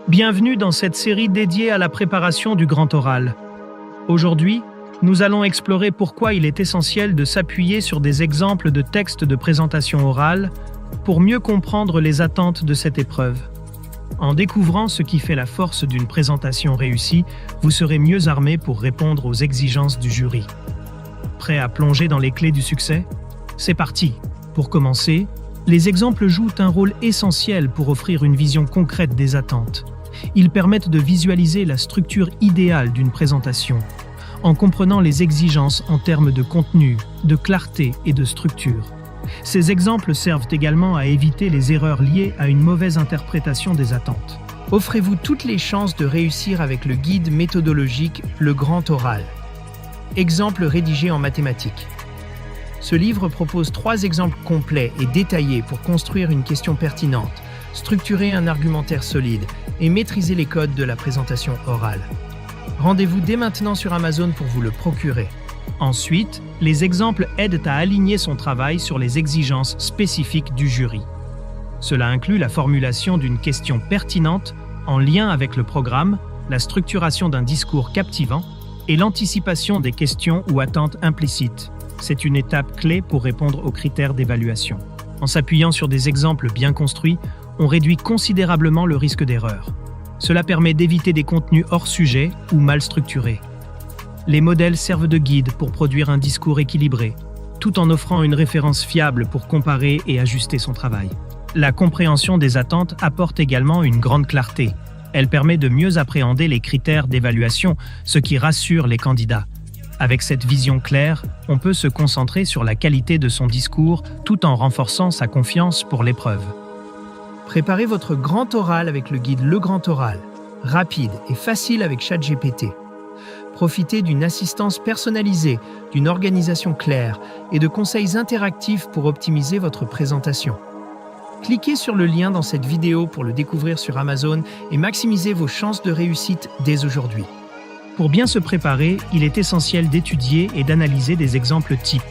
Bienvenue dans cette série dédiée à la préparation du grand oral. Aujourd'hui, nous allons explorer pourquoi il est essentiel de s'appuyer sur des exemples de textes de présentation orale pour mieux comprendre les attentes de cette épreuve. En découvrant ce qui fait la force d'une présentation réussie, vous serez mieux armé pour répondre aux exigences du jury. Prêt à plonger dans les clés du succès? C'est parti! Pour commencer, les exemples jouent un rôle essentiel pour offrir une vision concrète des attentes. Ils permettent de visualiser la structure idéale d'une présentation, en comprenant les exigences en termes de contenu, de clarté et de structure. Ces exemples servent également à éviter les erreurs liées à une mauvaise interprétation des attentes. Offrez-vous toutes les chances de réussir avec le guide méthodologique Le Grand Oral. Exemple rédigé en mathématiques. Ce livre propose 3 exemples complets et détaillés pour construire une question pertinente, structurer un argumentaire solide et maîtriser les codes de la présentation orale. Rendez-vous dès maintenant sur Amazon pour vous le procurer. Ensuite, les exemples aident à aligner son travail sur les exigences spécifiques du jury. Cela inclut la formulation d'une question pertinente en lien avec le programme, la structuration d'un discours captivant et l'anticipation des questions ou attentes implicites. C'est une étape clé pour répondre aux critères d'évaluation. En s'appuyant sur des exemples bien construits, on réduit considérablement le risque d'erreur. Cela permet d'éviter des contenus hors sujet ou mal structurés. Les modèles servent de guide pour produire un discours équilibré, tout en offrant une référence fiable pour comparer et ajuster son travail. La compréhension des attentes apporte également une grande clarté. Elle permet de mieux appréhender les critères d'évaluation, ce qui rassure les candidats. Avec cette vision claire, on peut se concentrer sur la qualité de son discours tout en renforçant sa confiance pour l'épreuve. Préparez votre grand oral avec le guide Le Grand Oral, rapide et facile avec ChatGPT. Profitez d'une assistance personnalisée, d'une organisation claire et de conseils interactifs pour optimiser votre présentation. Cliquez sur le lien dans cette vidéo pour le découvrir sur Amazon et maximisez vos chances de réussite dès aujourd'hui. Pour bien se préparer, il est essentiel d'étudier et d'analyser des exemples types.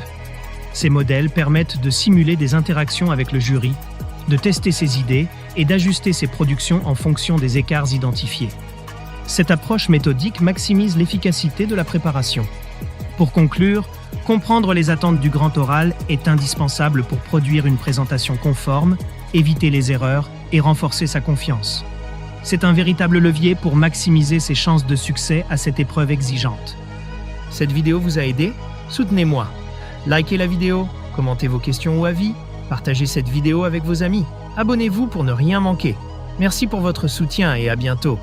Ces modèles permettent de simuler des interactions avec le jury, de tester ses idées et d'ajuster ses productions en fonction des écarts identifiés. Cette approche méthodique maximise l'efficacité de la préparation. Pour conclure, comprendre les attentes du grand oral est indispensable pour produire une présentation conforme, éviter les erreurs et renforcer sa confiance. C'est un véritable levier pour maximiser ses chances de succès à cette épreuve exigeante. Cette vidéo vous a aidé? Soutenez-moi. Likez la vidéo, commentez vos questions ou avis, partagez cette vidéo avec vos amis. Abonnez-vous pour ne rien manquer. Merci pour votre soutien et à bientôt.